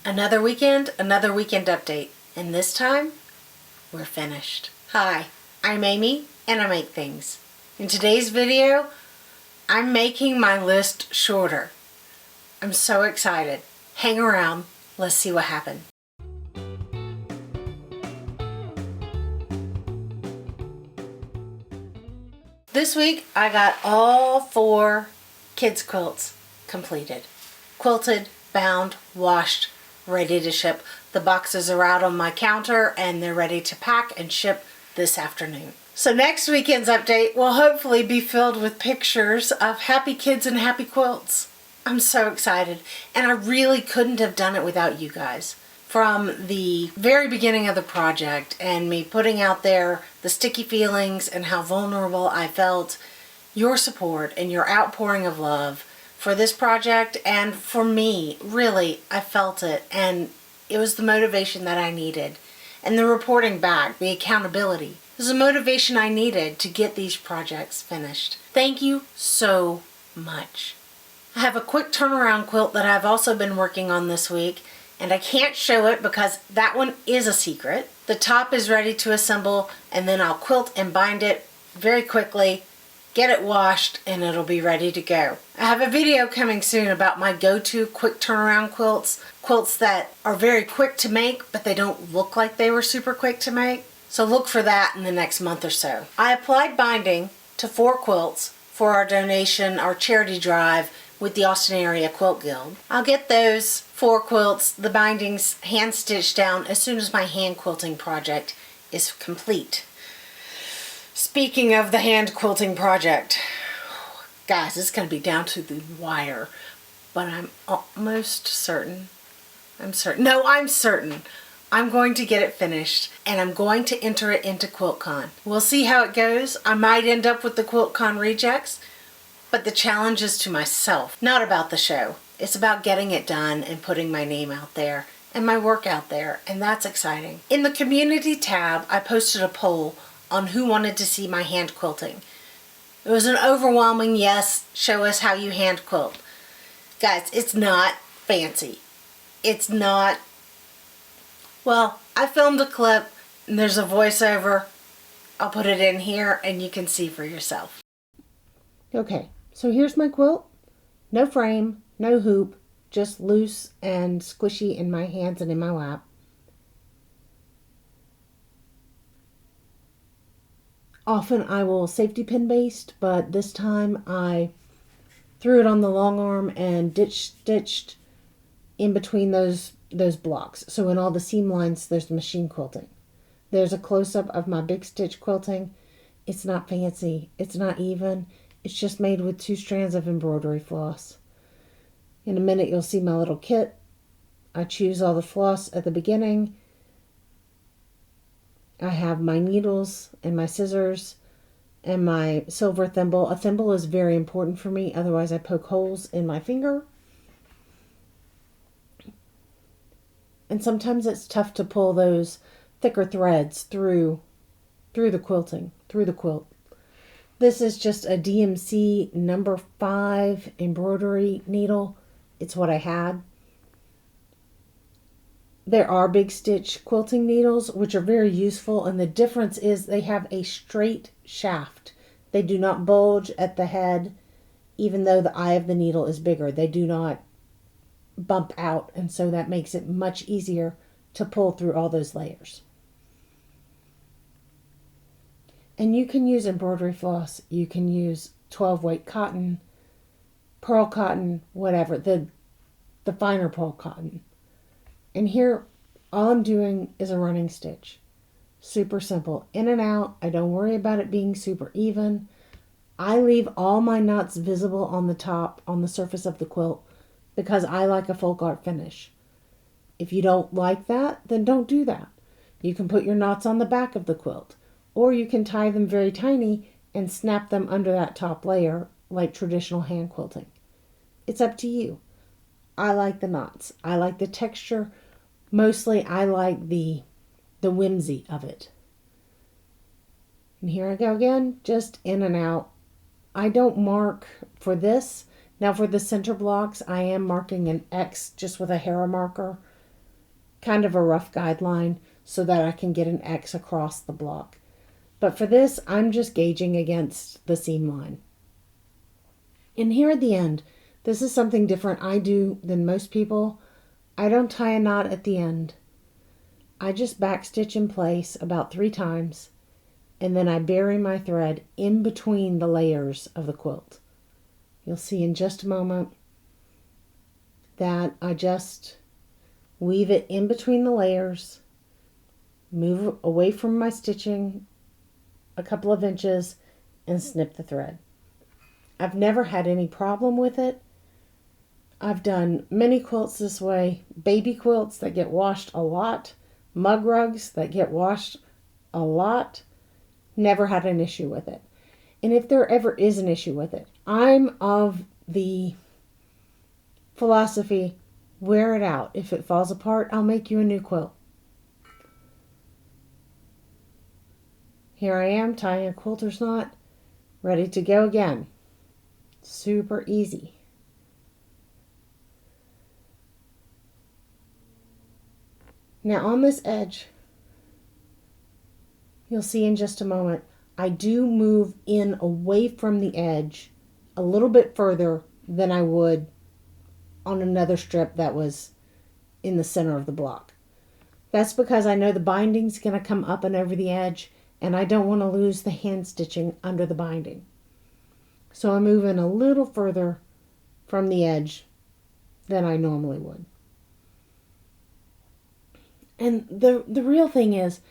Another weekend update, and this time, we're finished. Hi, I'm Amy, and I make things. In today's video, I'm making my list shorter. I'm so excited. Hang around, let's see what happened. This week, I got all 4 kids' quilts completed. Quilted, bound, washed, ready to ship. The boxes are out on my counter and they're ready to pack and ship this afternoon. So next weekend's update will hopefully be filled with pictures of happy kids and happy quilts. I'm so excited, and I really couldn't have done it without you guys. From the very beginning of the project and me putting out there the sticky feelings and how vulnerable I felt, your support and your outpouring of love for this project and for me, really, I felt it, and it was the motivation that I needed. And the reporting back, the accountability, was the motivation I needed to get these projects finished. Thank you so much. I have a quick turnaround quilt that I've also been working on this week, and I can't show it because that one is a secret. The top is ready to assemble, and then I'll quilt and bind it very quickly, get it washed, and it'll be ready to go. I have a video coming soon about my go-to quick turnaround quilts. Quilts that are very quick to make, but they don't look like they were super quick to make. So look for that in the next month or so. I applied binding to 4 quilts for our donation, our charity drive with the Austin Area Quilt Guild. I'll get those 4 quilts, the bindings hand stitched down as soon as my hand quilting project is complete. Speaking of the hand quilting project, guys, it's going to be down to the wire, but I'm almost certain. I'm certain I'm going to get it finished, and I'm going to enter it into QuiltCon. We'll see how it goes. I might end up with the QuiltCon rejects, but the challenge is to myself, not about the show. It's about getting it done and putting my name out there and my work out there, and that's exciting. In the community tab, I posted a poll on who wanted to see my hand quilting. It was an overwhelming yes, show us how you hand quilt. Guys, it's not fancy. It's not, well, I filmed a clip and there's a voiceover. I'll put it in here and you can see for yourself. Okay, so here's my quilt. No frame, no hoop, just loose and squishy in my hands and in my lap. Often I will safety pin baste, but this time I threw it on the long arm and stitched in between those blocks. So in all the seam lines, there's machine quilting. There's a close-up of my big stitch quilting. It's not fancy. It's not even. It's just made with 2 strands of embroidery floss. In a minute, you'll see my little kit. I choose all the floss at the beginning. I have my needles and my scissors and my silver thimble. A thimble is very important for me, otherwise I poke holes in my finger. And sometimes it's tough to pull those thicker threads through the quilt. This is just a DMC number 5 embroidery needle. It's what I had. There are big stitch quilting needles, which are very useful, and the difference is they have a straight shaft. They do not bulge at the head, even though the eye of the needle is bigger. They do not bump out, and so that makes it much easier to pull through all those layers. And you can use embroidery floss. You can use 12-weight cotton, pearl cotton, whatever, the finer pearl cotton. And here, all I'm doing is a running stitch. Super simple. In and out. I don't worry about it being super even. I leave all my knots visible on the top, on the surface of the quilt, because I like a folk art finish. If you don't like that, then don't do that. You can put your knots on the back of the quilt, or you can tie them very tiny and snap them under that top layer like traditional hand quilting. It's up to you. I like the knots. I like the texture. Mostly I like the whimsy of it. And here I go again, just in and out. I don't mark for this. Now for the center blocks, I am marking an X just with a hair marker kind of a rough guideline so that I can get an X across the block. But for this, I'm just gauging against the seam line. And here at the end, this is something different I do than most people. I don't tie a knot at the end. I just backstitch in place about 3 times, and then I bury my thread in between the layers of the quilt. You'll see in just a moment that I just weave it in between the layers, move away from my stitching a couple of inches, and snip the thread. I've never had any problem with it. I've done many quilts this way, baby quilts that get washed a lot, mug rugs that get washed a lot. Never had an issue with it. And if there ever is an issue with it, I'm of the philosophy, wear it out. If it falls apart, I'll make you a new quilt. Here I am tying a quilter's knot, ready to go again. Super easy. Now on this edge, you'll see in just a moment, I do move in away from the edge a little bit further than I would on another strip that was in the center of the block. That's because I know the binding's going to come up and over the edge, and I don't want to lose the hand stitching under the binding. So I move in a little further from the edge than I normally would. And the real thing is,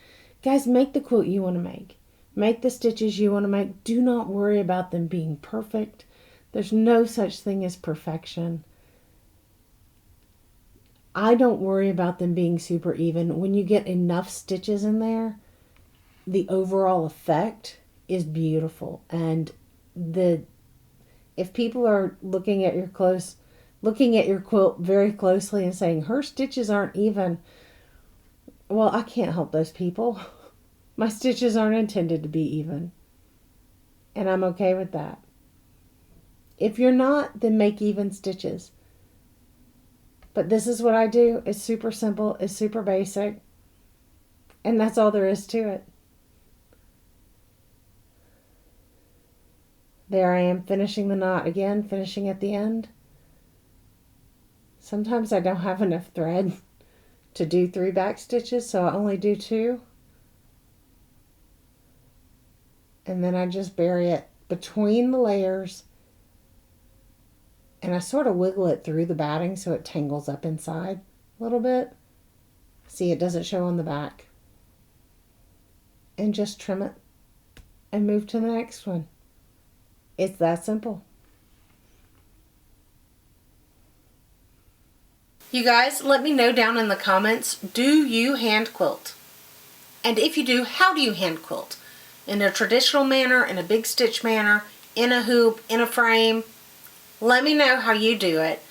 guys, make the quilt you want to make. Make the stitches you want to make. Do not worry about them being perfect. There's no such thing as perfection. I don't worry about them being super even. When you get enough stitches in there, the overall effect is beautiful. And if people are looking at your quilt very closely and saying her stitches aren't even, well, I can't help those people. My stitches aren't intended to be even. And I'm okay with that. If you're not, then make even stitches. But this is what I do. It's super simple. It's super basic. And that's all there is to it. There I am finishing the knot again, finishing at the end. Sometimes I don't have enough thread to do 3 back stitches, so I only do 2. And then I just bury it between the layers, and I sort of wiggle it through the batting so it tangles up inside a little bit. See, it doesn't show on the back. And just trim it and move to the next one. It's that simple. You guys, let me know down in the comments, do you hand quilt? And if you do, how do you hand quilt? In a traditional manner, in a big stitch manner, in a hoop, in a frame? Let me know how you do it,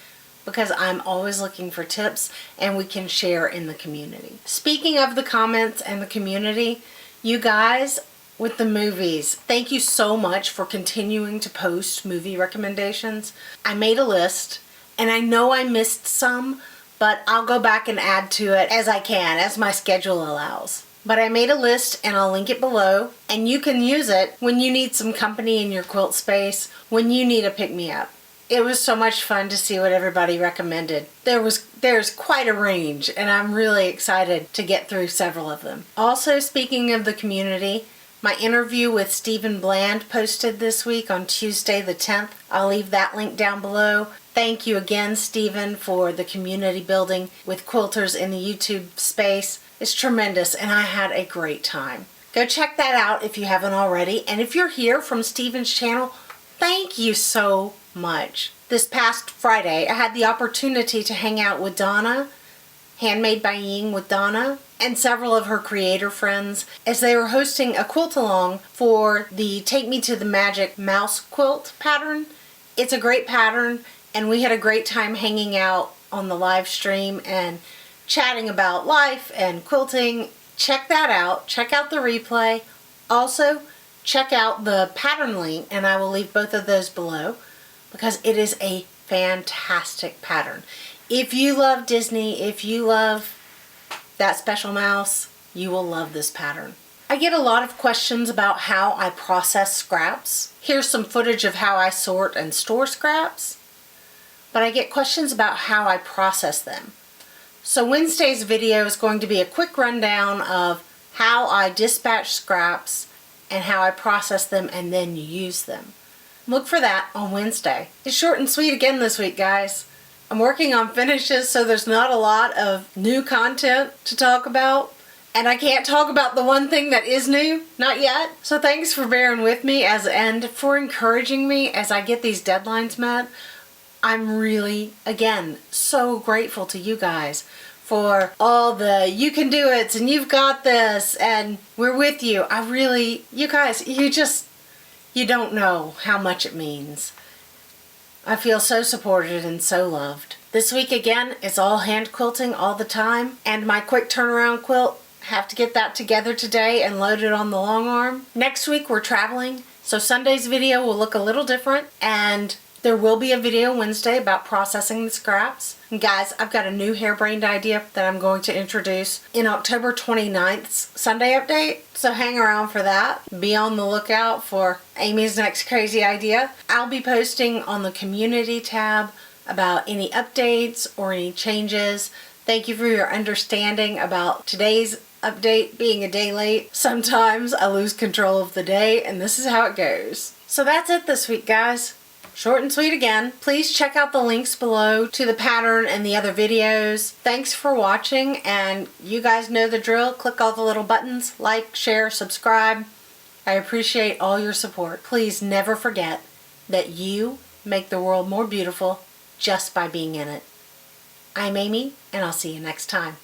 because I'm always looking for tips and we can share in the community. Speaking of the comments and the community, you guys, with the movies, thank you so much for continuing to post movie recommendations. I made a list, and I know I missed some, but I'll go back and add to it as I can, as my schedule allows. But I made a list and I'll link it below, and you can use it when you need some company in your quilt space, when you need a pick-me-up. It was so much fun to see what everybody recommended. There's quite a range, and I'm really excited to get through several of them. Also, speaking of the community, my interview with Stephen Bland posted this week on Tuesday the 10th. I'll leave that link down below. Thank you again, Stephen, for the community building with quilters in the YouTube space. It's tremendous, and I had a great time. Go check that out if you haven't already. And if you're here from Stephen's channel, thank you so much. This past Friday, I had the opportunity to hang out with Donna, Handmade by Ying with Donna, and several of her creator friends as they were hosting a quilt along for the Take Me to the Magic mouse quilt pattern. It's a great pattern, and we had a great time hanging out on the live stream and chatting about life and quilting. Check that out. Check out the replay. Also, check out the pattern link, and I will leave both of those below because it is a fantastic pattern. If you love Disney, if you love that special mouse, you will love this pattern. I get a lot of questions about how I process scraps. Here's some footage of how I sort and store scraps, but I get questions about how I process them. So Wednesday's video is going to be a quick rundown of how I dispatch scraps and how I process them and then use them. Look for that on Wednesday. It's short and sweet again this week, guys. I'm working on finishes, so there's not a lot of new content to talk about. And I can't talk about the one thing that is new, not yet. So thanks for bearing with me and for encouraging me as I get these deadlines met. I'm really, again, so grateful to you guys for all the you can do it and you've got this and we're with you. You guys, you don't know how much it means. I feel so supported and so loved. This week again, it's all hand quilting all the time, and my quick turnaround quilt. Have to get that together today and load it on the long arm. Next week we're traveling, so Sunday's video will look a little different, and there will be a video Wednesday about processing the scraps. And guys, I've got a new harebrained idea that I'm going to introduce in October 29th's Sunday update, so hang around for that. Be on the lookout for Amy's next crazy idea. I'll be posting on the community tab about any updates or any changes. Thank you for your understanding about today's update being a day late. Sometimes I lose control of the day, and this is how it goes. So that's it this week, guys. Short and sweet again. Please check out the links below to the pattern and the other videos. Thanks for watching, and you guys know the drill. Click all the little buttons, like, share, subscribe. I appreciate all your support. Please never forget that you make the world more beautiful just by being in it. I'm Amy, and I'll see you next time.